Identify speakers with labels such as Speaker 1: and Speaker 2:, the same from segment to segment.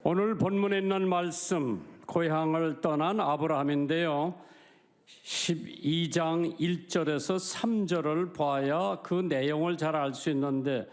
Speaker 1: 오늘 본문에 있는 말씀, 고향을 떠난 아브라함인데요. 12장 1절에서 3절을 봐야 그 내용을 잘 알 수 있는데,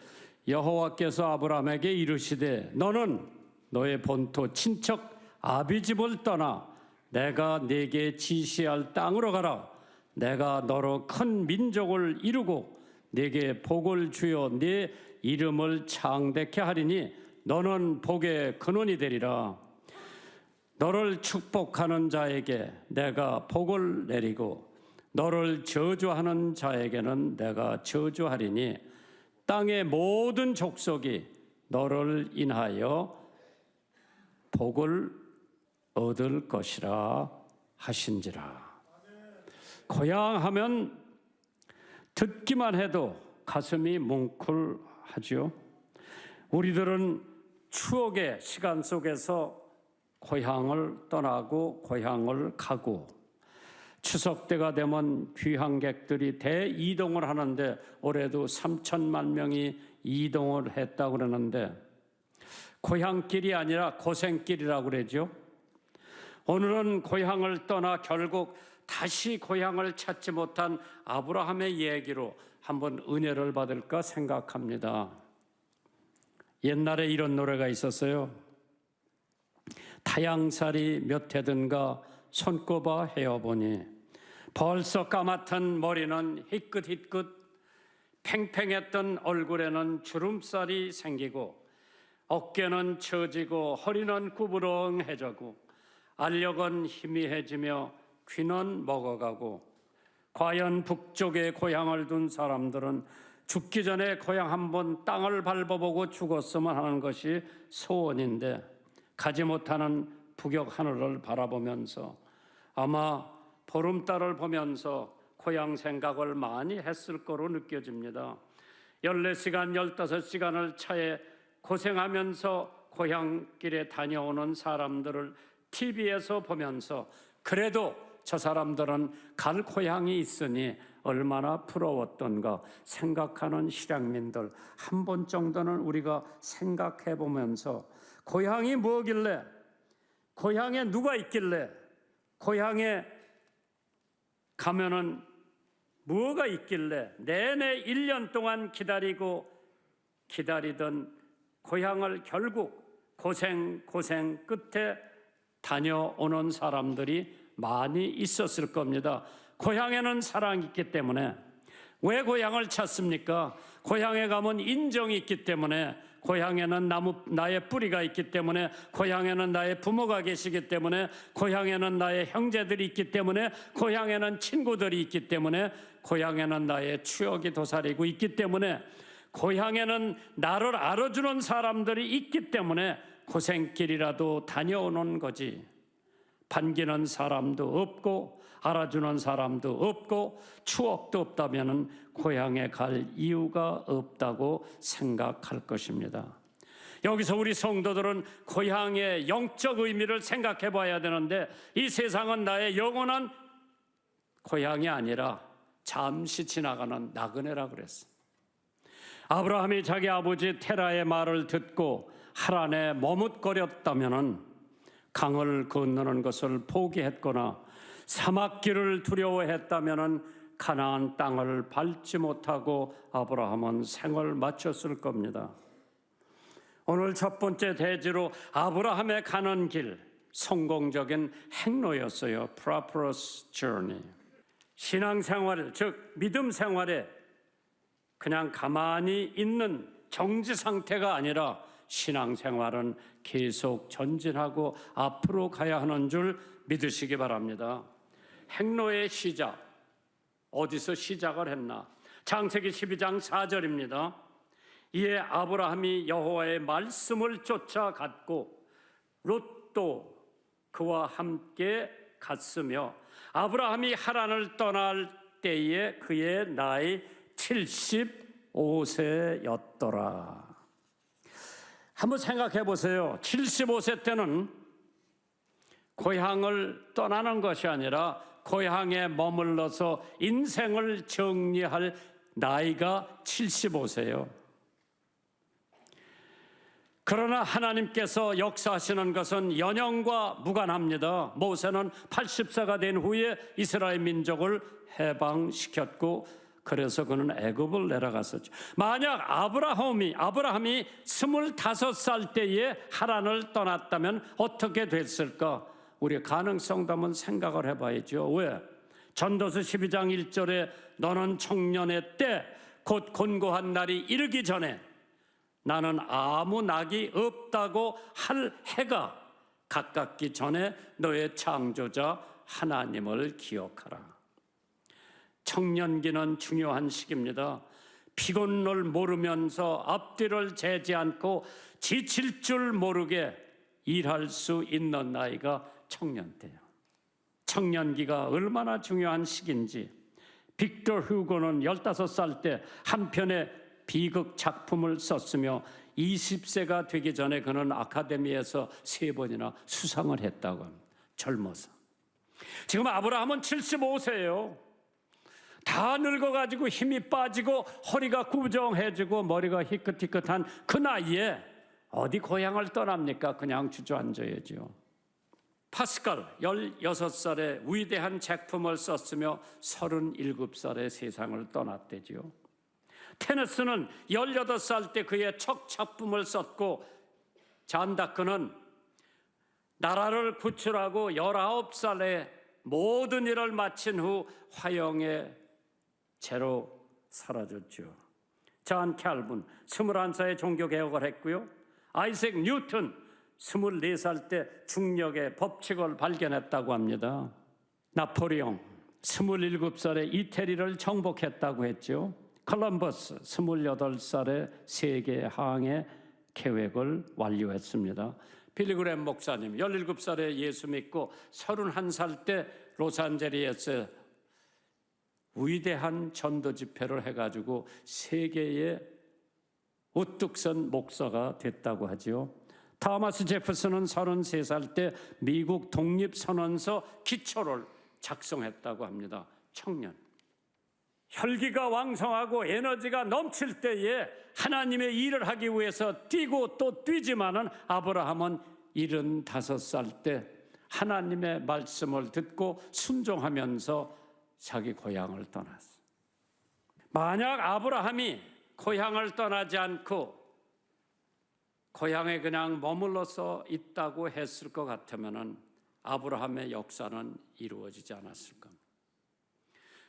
Speaker 1: 여호와께서 아브라함에게 이르시되 너는 너의 본토 친척 아비 집을 떠나 내가 네게 지시할 땅으로 가라. 내가 너로 큰 민족을 이루고 네게 복을 주어 네 이름을 창대케 하리니 너는 복의 근원이 되리라. 너를 축복하는 자에게 내가 복을 내리고 너를 저주하는 자에게는 내가 저주하리니 땅의 모든 족속이 너를 인하여 복을 얻을 것이라 하신지라. 고향하면 듣기만 해도 가슴이 뭉클하죠. 우리들은 추억의 시간 속에서 고향을 떠나고 고향을 가고, 추석 때가 되면 귀향객들이 대이동을 하는데 올해도 3천만 명이 이동을 했다고 그러는데, 고향길이 아니라 고생길이라고 그러죠. 오늘은 고향을 떠나 결국 다시 고향을 찾지 못한 아브라함의 얘기로 한번 은혜를 받을까 생각합니다. 옛날에 이런 노래가 있었어요. 타양살이 몇 해든가 손꼽아 헤어보니 벌써 까맣던 머리는 희끗희끗, 팽팽했던 얼굴에는 주름살이 생기고 어깨는 처지고 허리는 구부렁해지고 알력은 희미해지며 귀는 먹어가고, 과연 북쪽에 고향을 둔 사람들은 죽기 전에 고향 한번 땅을 밟아보고 죽었으면 하는 것이 소원인데, 가지 못하는 북녘 하늘을 바라보면서 아마 보름달을 보면서 고향 생각을 많이 했을 거로 느껴집니다. 14시간, 15시간을 차에 고생하면서 고향길에 다녀오는 사람들을 TV에서 보면서 그래도 저 사람들은 갈 고향이 있으니 얼마나 부러웠던가 생각하는 실향민들 한 번 정도는 우리가 생각해 보면서, 고향이 뭐길래, 고향에 누가 있길래, 고향에 가면은 뭐가 있길래 내내 1년 동안 기다리던 고향을 결국 고생 끝에 다녀오는 사람들이 많이 있었을 겁니다. 고향에는 사랑이 있기 때문에. 왜 고향을 찾습니까? 고향에 가면 인정이 있기 때문에, 고향에는 나의 뿌리가 있기 때문에, 고향에는 나의 부모가 계시기 때문에, 고향에는 나의 형제들이 있기 때문에, 고향에는 친구들이 있기 때문에, 고향에는 나의 추억이 도사리고 있기 때문에, 고향에는 나를 알아주는 사람들이 있기 때문에 고생길이라도 다녀오는 거지. 반기는 사람도 없고 알아주는 사람도 없고 추억도 없다면 고향에 갈 이유가 없다고 생각할 것입니다. 여기서 우리 성도들은 고향의 영적 의미를 생각해 봐야 되는데, 이 세상은 나의 영원한 고향이 아니라 잠시 지나가는 나그네라 그랬어. 아브라함이 자기 아버지 테라의 말을 듣고 하란에 머뭇거렸다면 강을 건너는 것을 포기했거나 사막길을 두려워했다면 가나안 땅을 밟지 못하고 아브라함은 생을 마쳤을 겁니다. 오늘 첫 번째 대지로 아브라함의 가는 길, 성공적인 행로였어요. prosperous journey. 신앙생활, 즉 믿음 생활에 그냥 가만히 있는 정지 상태가 아니라 신앙생활은 계속 전진하고 앞으로 가야 하는 줄 믿으시기 바랍니다. 행로의 시작, 어디서 시작을 했나? 창세기 12장 4절입니다. 이에 아브라함이 여호와의 말씀을 쫓아갔고 롯도 그와 함께 갔으며, 아브라함이 하란을 떠날 때에 그의 나이 75세였더라. 한번 생각해 보세요. 75세 때는 고향을 떠나는 것이 아니라 고향에 머물러서 인생을 정리할 나이가 75세예요. 그러나 하나님께서 역사하시는 것은 연영과 무관합니다. 모세는 80세가 된 후에 이스라엘 민족을 해방시켰고 그래서 그는 애굽을 내려갔었죠. 만약 아브라함이 25살 때에 하란을 떠났다면 어떻게 됐을까? 우리 가능성도 한번 생각을 해봐야죠. 왜? 전도서 12장 1절에 너는 청년의 때 곧 곤고한 날이 이르기 전에 나는 아무 낙이 없다고 할 해가 가깝기 전에 너의 창조자 하나님을 기억하라. 청년기는 중요한 시기입니다. 피곤을 모르면서 앞뒤를 재지 않고 지칠 줄 모르게 일할 수 있는 나이가 청년 때예요. 청년기가 얼마나 중요한 시기인지 빅터 휴고는 15살 때 한 편의 비극 작품을 썼으며 20세가 되기 전에 그는 아카데미에서 3번이나 수상을 했다고 합니다. 젊어서. 지금 아브라함은 75세예요. 다 늙어가지고 힘이 빠지고 허리가 구부정해지고 머리가 희끗희끗한 그 나이에 어디 고향을 떠납니까? 그냥 주저앉아야죠. 파스칼 16살에 위대한 작품을 썼으며 37살에 세상을 떠났대죠. 테니스는 18살 때 그의 첫 작품을 썼고 잔다크는 나라를 구출하고 19살에 모든 일을 마친 후 화영의 채로 사라졌죠. 존 캘빈 21살에 종교개혁을 했고요. 아이색 뉴턴 24살 때 중력의 법칙을 발견했다고 합니다. 나폴레옹 27살에 이태리를 정복했다고 했죠. 콜럼버스 28살에 세계 항해 계획을 완료했습니다. 빌리그램 목사님 17살에 예수 믿고 31살 때 로스앤젤레스에 위대한 전도 집회를 해가지고 세계의 우뚝 선 목사가 됐다고 하죠. 토마스 제퍼슨은 33살 때 미국 독립선언서 기초를 작성했다고 합니다. 청년. 혈기가 왕성하고 에너지가 넘칠 때에 하나님의 일을 하기 위해서 뛰고 또 뛰지만은 아브라함은 75살 때 하나님의 말씀을 듣고 순종하면서 자기 고향을 떠났어요. 만약 아브라함이 고향을 떠나지 않고 고향에 그냥 머물러서 있다고 했을 것 같으면 아브라함의 역사는 이루어지지 않았을 겁니다.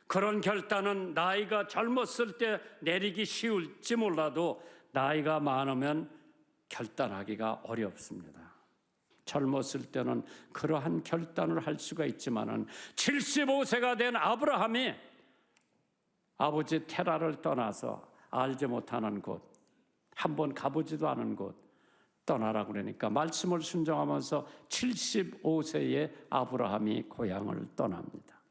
Speaker 1: 그런 결단은 나이가 젊었을 때 내리기 쉬울지 몰라도 나이가 많으면 결단하기가 어렵습니다. 젊었을 때는 그러한 결단을 할 수가 있지만은 75세가 된 아브라함이 아버지 테라를 떠나서 알지 못하는 곳, 한번 가보지도 않은 곳 떠나라고 그러니까 말씀을 순종하면서 75세의 아브라함이 고향을 떠납니다.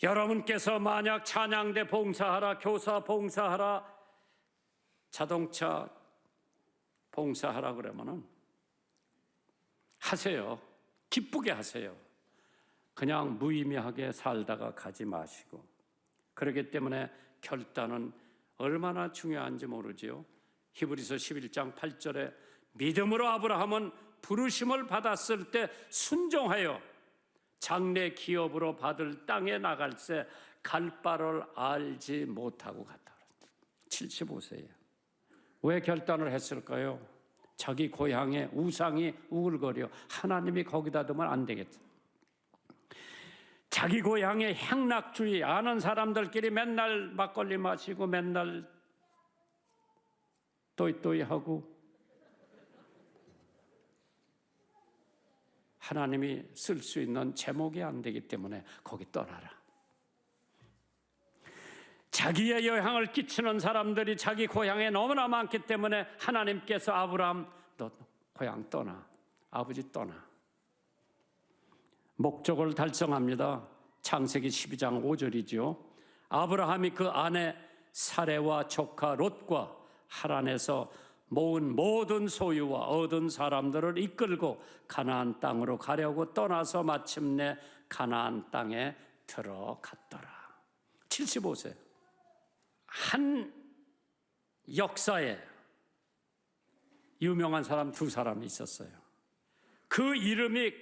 Speaker 1: 여러분께서 만약 찬양대 봉사하라, 교사 봉사하라, 자동차 봉사하라 그러면은 하세요. 기쁘게 하세요. 그냥 무의미하게 살다가 가지 마시고. 그렇기 때문에 결단은 얼마나 중요한지 모르지요. 히브리서 11장 8절에 믿음으로 아브라함은 부르심을 받았을 때 순종하여 장래 기업으로 받을 땅에 나갈새 갈 바를 알지 못하고 갔다. 75세예요. 왜 결단을 했을까요? 자기 고향에 우상이 우글거려 하나님이 거기다 두면 안 되겠다. 자기 고향의 행락주의, 아는 사람들끼리 맨날 막걸리 마시고 맨날 또이또이하고 하나님이 쓸 수 있는 제목이 안 되기 때문에 거기 떠나라. 자기의 영향을 끼치는 사람들이 자기 고향에 너무나 많기 때문에 하나님께서 아브라함 너 고향 떠나, 아버지 떠나. 목적을 달성합니다. 창세기 12장 5절이죠. 아브라함이 그 아내 사레와 조카 롯과 하란에서 모은 모든 소유와 얻은 사람들을 이끌고 가나안 땅으로 가려고 떠나서 마침내 가나안 땅에 들어갔더라. 75세. 한 역사에 유명한 사람 두 사람이 있었어요. 그 이름이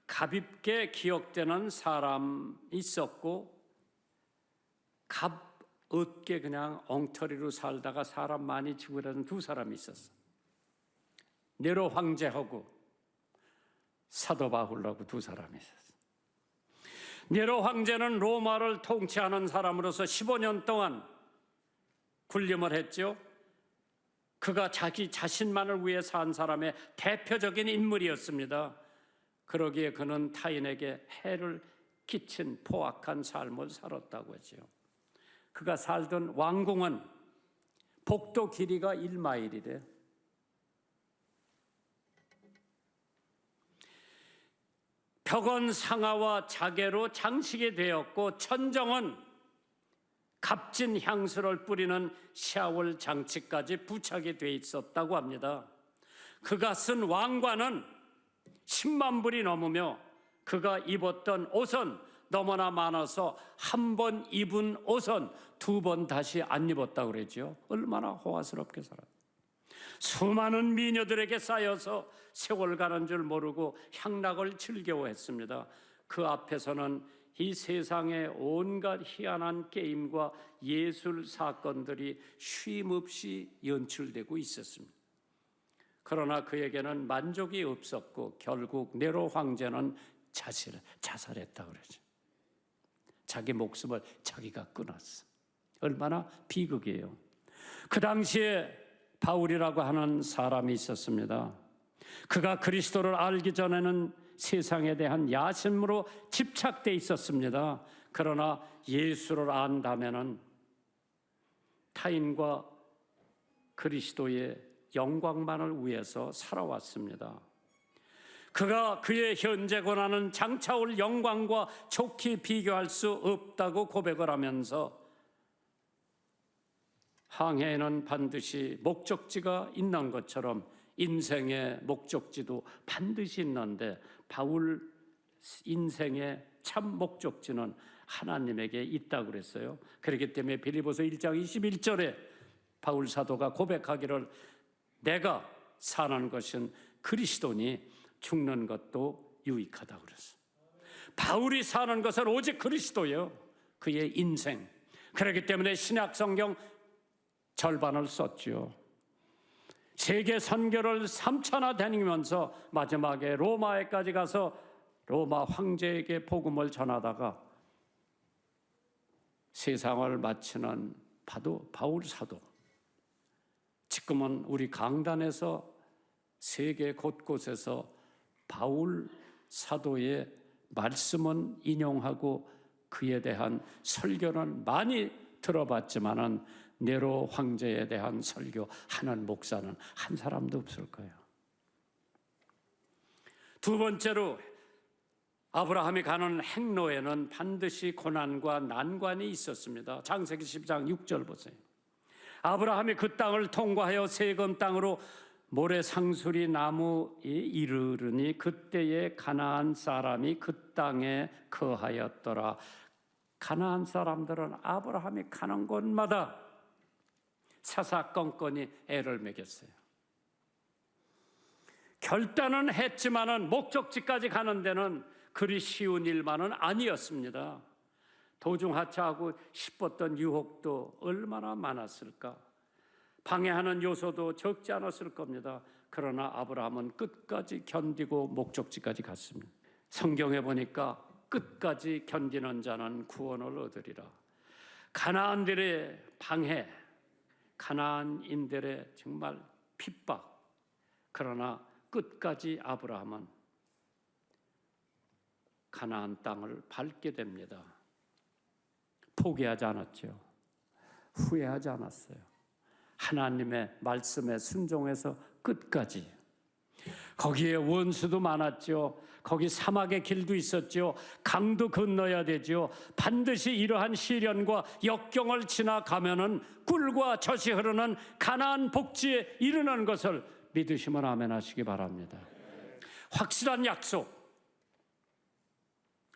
Speaker 1: 갑입게 기억되는 사람 있었고, 갑없게 그냥 엉터리로 살다가 사람 많이 죽으려는 두 사람이 있었어. 네로 황제하고 사도 바울하고 두 사람이 있었어. 네로 황제는 로마를 통치하는 사람으로서 15년 동안 군림을 했죠. 그가 자기 자신만을 위해 산 사람의 대표적인 인물이었습니다. 그러기에 그는 타인에게 해를 끼친 포악한 삶을 살았다고 하죠. 그가 살던 왕궁은 복도 길이가 1마일이래요. 벽은 상아와 자개로 장식이 되었고, 천정은 값진 향수를 뿌리는 샤월 장치까지 부착이 돼 있었다고 합니다. 그가 쓴 왕관은 10만 불이 넘으며 그가 입었던 옷은 너무나 많아서 한 번 입은 옷은 두 번 다시 안 입었다고 그러죠. 얼마나 호화스럽게 살았다. 수많은 미녀들에게 쌓여서 세월 가는 줄 모르고 향락을 즐겨했습니다. 그 앞에서는 이 세상의 온갖 희한한 게임과 예술 사건들이 쉼없이 연출되고 있었습니다. 그러나 그에게는 만족이 없었고 결국 네로 황제는 자살했다고 그러죠. 자기 목숨을 자기가 끊었어. 얼마나 비극이에요. 그 당시에 바울이라고 하는 사람이 있었습니다. 그가 그리스도를 알기 전에는 세상에 대한 야심으로 집착돼 있었습니다. 그러나 예수를 안다면은 타인과 그리스도의 영광만을 위해서 살아왔습니다. 그가 그의 현재 권한은 장차올 영광과 좋게 비교할 수 없다고 고백을 하면서 항해에는 반드시 목적지가 있는 것처럼 인생의 목적지도 반드시 있는데 바울 인생의 참 목적지는 하나님에게 있다고 그랬어요. 그렇기 때문에 빌립보서 1장 21절에 바울 사도가 고백하기를 내가 사는 것은 그리스도니 죽는 것도 유익하다고 그랬어요. 바울이 사는 것은 오직 그리스도예요. 그의 인생. 그렇기 때문에 신약 성경 절반을 썼죠. 세계 선교를 3차나 다니면서 마지막에 로마에까지 가서 로마 황제에게 복음을 전하다가 세상을 마치는 바울 사도. 지금은 우리 강단에서 세계 곳곳에서 바울 사도의 말씀은 인용하고 그에 대한 설교는 많이 들어봤지만은 네로 황제에 대한 설교하는 목사는 한 사람도 없을 거예요. 두 번째로 아브라함이 가는 행로에는 반드시 고난과 난관이 있었습니다. 창세기 10장 6절 보세요. 아브라함이 그 땅을 통과하여 세금 땅으로 모래 상수리 나무에 이르르니 그때에 가나안 사람이 그 땅에 거하였더라. 가나안 사람들은 아브라함이 가는 곳마다 사사건건이 애를 먹였어요. 결단은 했지만은 목적지까지 가는 데는 그리 쉬운 일만은 아니었습니다. 도중 하차하고 싶었던 유혹도 얼마나 많았을까. 방해하는 요소도 적지 않았을 겁니다. 그러나 아브라함은 끝까지 견디고 목적지까지 갔습니다. 성경에 보니까 끝까지 견디는 자는 구원을 얻으리라. 가나안들의 방해, 가나안인들의 정말 핍박. 그러나 끝까지 아브라함은 가나안 땅을 밟게 됩니다. 포기하지 않았죠. 후회하지 않았어요. 하나님의 말씀에 순종해서 끝까지. 거기에 원수도 많았죠. 거기 사막의 길도 있었죠. 강도 건너야 되죠. 반드시 이러한 시련과 역경을 지나가면은 꿀과 젖이 흐르는 가나안 복지에 이르는 것을 믿으시면 아멘 하시기 바랍니다. 확실한 약속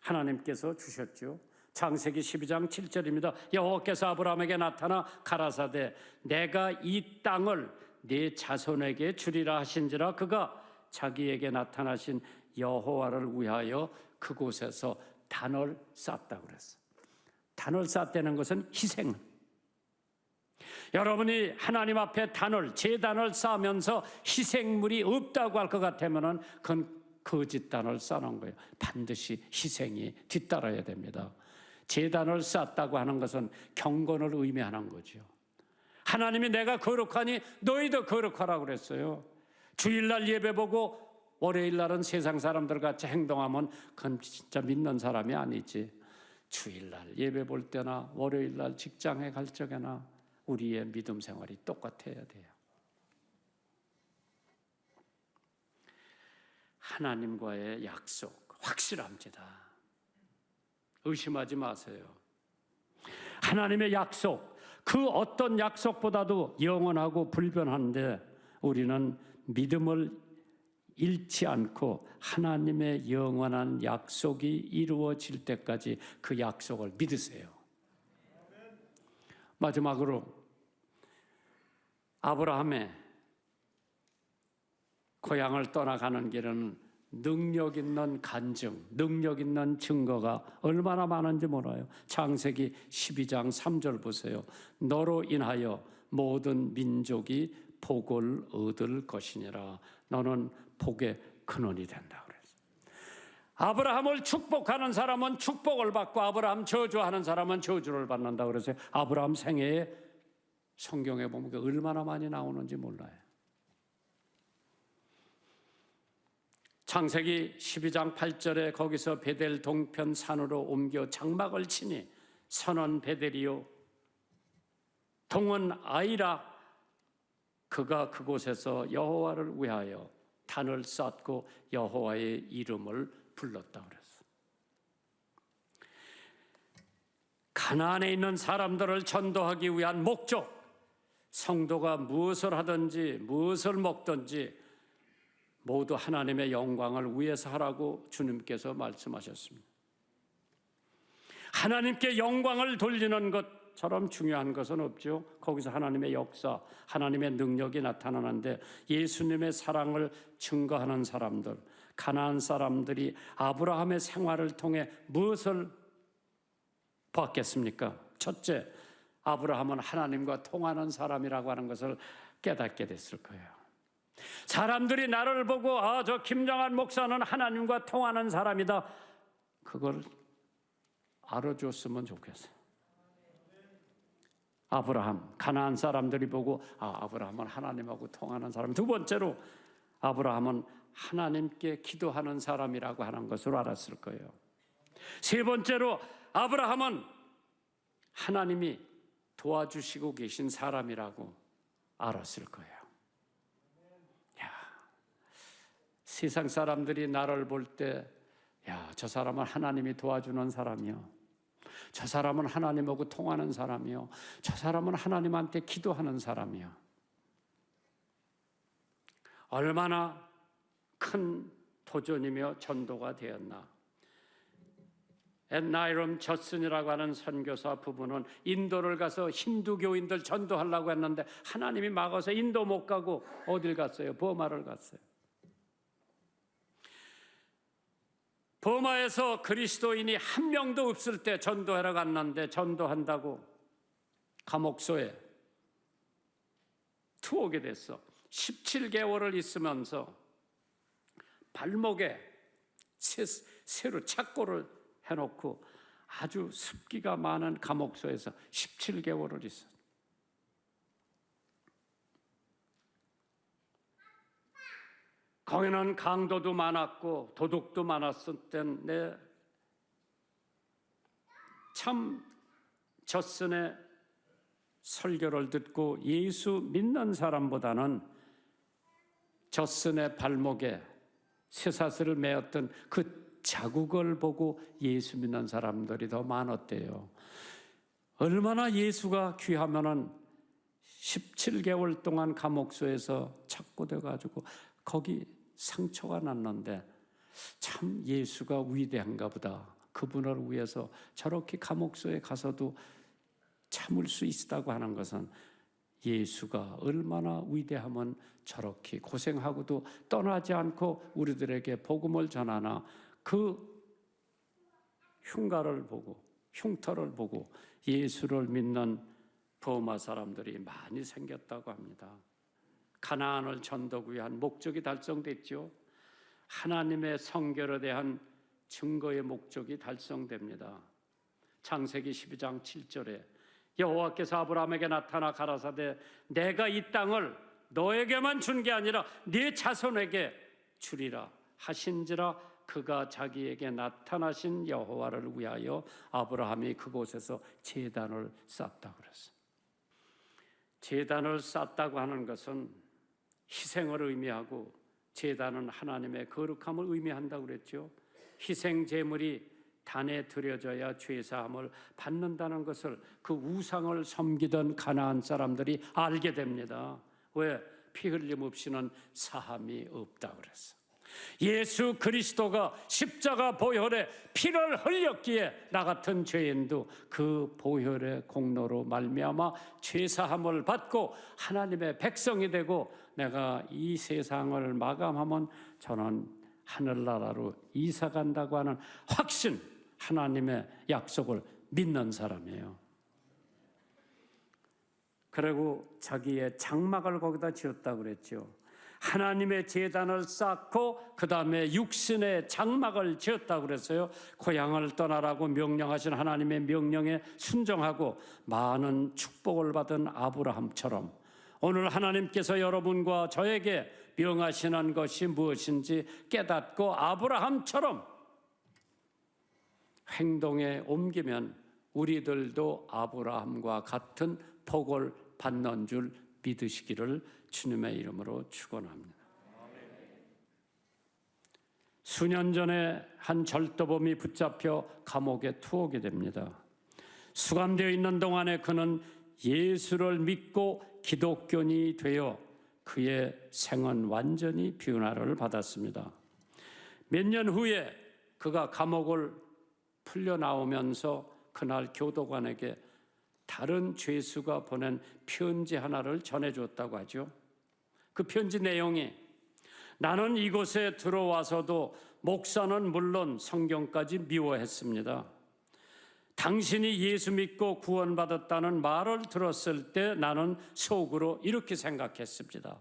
Speaker 1: 하나님께서 주셨죠. 창세기 12장 7절입니다. 여호와께서 아브라함에게 나타나 가라사대 내가 이 땅을 네 자손에게 주리라 하신지라. 그가 자기에게 나타나신 여호와를 위하여 그곳에서 단을 쌓았다고 그랬어. 단을 쌓았다는 것은 희생. 여러분이 하나님 앞에 단을, 제단을 쌓으면서 희생물이 없다고 할 것 같으면 그건 거짓 단을 쌓는 거예요. 반드시 희생이 뒤따라야 됩니다. 제단을 쌓았다고 하는 것은 경건을 의미하는 거죠. 하나님이 내가 거룩하니 너희도 거룩하라고 그랬어요. 주일날 예배 보고 월요일날은 세상 사람들 같이 행동하면 그건 진짜 믿는 사람이 아니지. 주일날 예배 볼 때나 월요일날 직장에 갈 적에나 우리의 믿음 생활이 똑같아야 돼요. 하나님과의 약속 확실합니다. 의심하지 마세요. 하나님의 약속, 그 어떤 약속보다도 영원하고 불변한데 우리는 믿음을 잃지 않고 하나님의 영원한 약속이 이루어질 때까지 그 약속을 믿으세요. 마지막으로 아브라함의 고향을 떠나가는 길은 능력 있는 간증, 능력 있는 증거가 얼마나 많은지 몰라요. 창세기 12장 3절 보세요. 너로 인하여 모든 민족이 복을 얻을 것이니라. 너는 복의 근원이 된다 그랬어요. 아브라함을 축복하는 사람은 축복을 받고 아브라함 저주하는 사람은 저주를 받는다 그랬어요. 아브라함 생애에 성경에 보면 얼마나 많이 나오는지 몰라요. 창세기 12장 8절에 거기서 베델 동편 산으로 옮겨 장막을 치니 선은 베델이요 동은 아이라. 그가 그곳에서 여호와를 위하여 단을 쌓고 여호와의 이름을 불렀다 그랬어. 가나안에 있는 사람들을 전도하기 위한 목적, 성도가 무엇을 하든지 무엇을 먹든지 모두 하나님의 영광을 위해서 하라고 주님께서 말씀하셨습니다. 하나님께 영광을 돌리는 것처럼 중요한 것은 없죠. 거기서 하나님의 역사, 하나님의 능력이 나타나는데 예수님의 사랑을 증거하는 사람들, 가나안 사람들이 아브라함의 생활을 통해 무엇을 봤겠습니까? 첫째, 아브라함은 하나님과 통하는 사람이라고 하는 것을 깨닫게 됐을 거예요. 사람들이 나를 보고 저 김정한 목사는 하나님과 통하는 사람이다. 그걸 알아줬으면 좋겠어요. 아브라함, 가나안 사람들이 보고 아브라함은 하나님하고 통하는 사람. 두 번째로 아브라함은 하나님께 기도하는 사람이라고 하는 것을 알았을 거예요. 세 번째로 아브라함은 하나님이 도와주시고 계신 사람이라고 알았을 거예요. 세상 사람들이 나를 볼 때, 저 사람은 하나님이 도와주는 사람이요. 저 사람은 하나님하고 통하는 사람이요. 저 사람은 하나님한테 기도하는 사람이요. 얼마나 큰 도전이며 전도가 되었나. 앤나이럼 저슨이라고 하는 선교사 부부는 인도를 가서 힌두 교인들 전도하려고 했는데 하나님이 막아서 인도 못 가고 어딜 갔어요? 버마를 갔어요. 버마에서 그리스도인이 한 명도 없을 때 전도하러 갔는데 전도한다고 감옥소에 투옥이 됐어. 17개월을 있으면서 발목에 새로 착고를 해놓고 아주 습기가 많은 감옥소에서 17개월을 있었어. 거기는 강도도 많았고 도둑도 많았을 때인데 참 저슨의 설교를 듣고 예수 믿는 사람보다는 저슨의 발목에 쇠사슬을 매었던 그 자국을 보고 예수 믿는 사람들이 더 많았대요. 얼마나 예수가 귀하면은 17개월 동안 감옥소에서 착고돼가지고 거기 상처가 났는데 참 예수가 위대한가 보다. 그분을 위해서 저렇게 감옥소에 가서도 참을 수 있다고 하는 것은 예수가 얼마나 위대하면 저렇게 고생하고도 떠나지 않고 우리들에게 복음을 전하나, 그 흉가를 보고 흉터를 보고 예수를 믿는 버마 사람들이 많이 생겼다고 합니다. 가나안을 전도하기 위한 목적이 달성됐죠. 하나님의 성결에 대한 증거의 목적이 달성됩니다. 창세기 12장 7절에 여호와께서 아브라함에게 나타나 가라사대 내가 이 땅을 너에게만 준 게 아니라 네 자손에게 주리라 하신지라 그가 자기에게 나타나신 여호와를 위하여 아브라함이 그곳에서 제단을 쌓았다고 그랬어요. 제단을 쌓았다고 하는 것은 희생을 의미하고 제단은 하나님의 거룩함을 의미한다고 그랬죠. 희생 제물이 단에 드려져야 죄사함을 받는다는 것을 그 우상을 섬기던 가나안 사람들이 알게 됩니다. 왜? 피 흘림 없이는 사함이 없다고 그랬어. 예수 그리스도가 십자가 보혈에 피를 흘렸기에 나 같은 죄인도 그 보혈의 공로로 말미암아 죄사함을 받고 하나님의 백성이 되고 내가 이 세상을 마감하면 저는 하늘나라로 이사간다고 하는 확신, 하나님의 약속을 믿는 사람이에요. 그리고 자기의 장막을 거기다 지었다고 그랬죠. 하나님의 제단을 쌓고 그 다음에 육신의 장막을 지었다고 그랬어요. 고향을 떠나라고 명령하신 하나님의 명령에 순종하고 많은 축복을 받은 아브라함처럼 오늘 하나님께서 여러분과 저에게 명하시는 것이 무엇인지 깨닫고 아브라함처럼 행동에 옮기면 우리들도 아브라함과 같은 복을 받는 줄 믿으시기를 주님의 이름으로 축원합니다. 수년 전에 한 절도범이 붙잡혀 감옥에 투옥이 됩니다. 수감되어 있는 동안에 그는 예수를 믿고 기독교인이 되어 그의 생은 완전히 변화를 받았습니다. 몇 년 후에 그가 감옥을 풀려 나오면서 그날 교도관에게 다른 죄수가 보낸 편지 하나를 전해줬다고 하죠. 그 편지 내용이 나는 이곳에 들어와서도 목사는 물론 성경까지 미워했습니다. 당신이 예수 믿고 구원받았다는 말을 들었을 때 나는 속으로 이렇게 생각했습니다.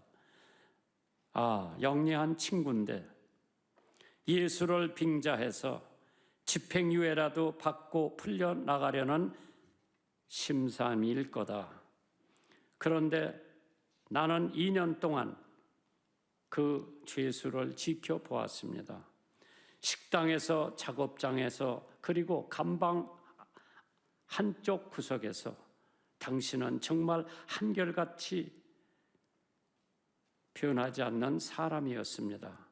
Speaker 1: 아, 영리한 친구인데 예수를 빙자해서 집행유예라도 받고 풀려나가려는 심삼일 거다. 그런데 나는 2년 동안 그 죄수를 지켜보았습니다. 식당에서, 작업장에서, 그리고 감방 한쪽 구석에서 당신은 정말 한결같이 변하지 않는 사람이었습니다.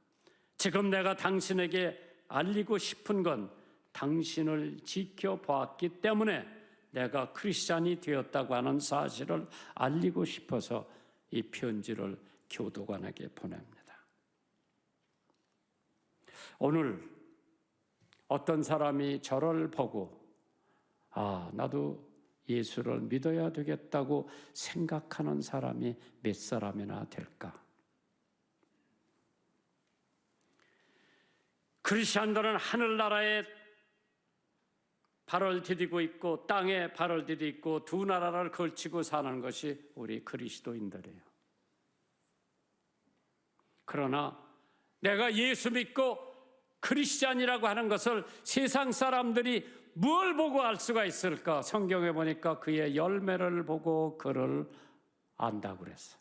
Speaker 1: 지금 내가 당신에게 알리고 싶은 건 당신을 지켜보았기 때문에 내가 크리스찬이 되었다고 하는 사실을 알리고 싶어서 이 편지를 교도관에게 보냅니다. 오늘 어떤 사람이 저를 보고 아, 나도 예수를 믿어야 되겠다고 생각하는 사람이 몇 사람이나 될까? 크리스찬들은 하늘나라에 발을 디디고 있고 땅에 발을 디디고 두 나라를 걸치고 사는 것이 우리 그리스도인들이에요. 그러나 내가 예수 믿고 크리스찬이라고 하는 것을 세상 사람들이 뭘 보고 알 수가 있을까? 성경에 보니까 그의 열매를 보고 그를 안다고 그랬어.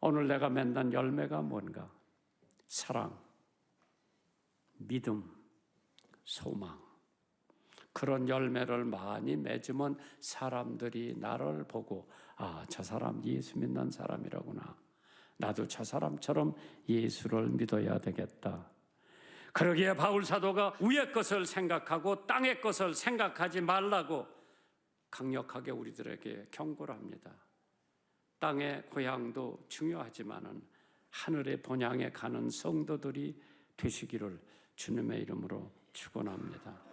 Speaker 1: 오늘 내가 맺는 열매가 뭔가? 사랑, 믿음, 소망. 그런 열매를 많이 맺으면 사람들이 나를 보고 아, 저 사람 예수 믿는 사람이라구나. 나도 저 사람처럼 예수를 믿어야 되겠다. 그러기에 바울 사도가 위의 것을 생각하고 땅의 것을 생각하지 말라고 강력하게 우리들에게 경고를 합니다. 땅의 고향도 중요하지만은 하늘의 본향에 가는 성도들이 되시기를 주님의 이름으로 축원합니다.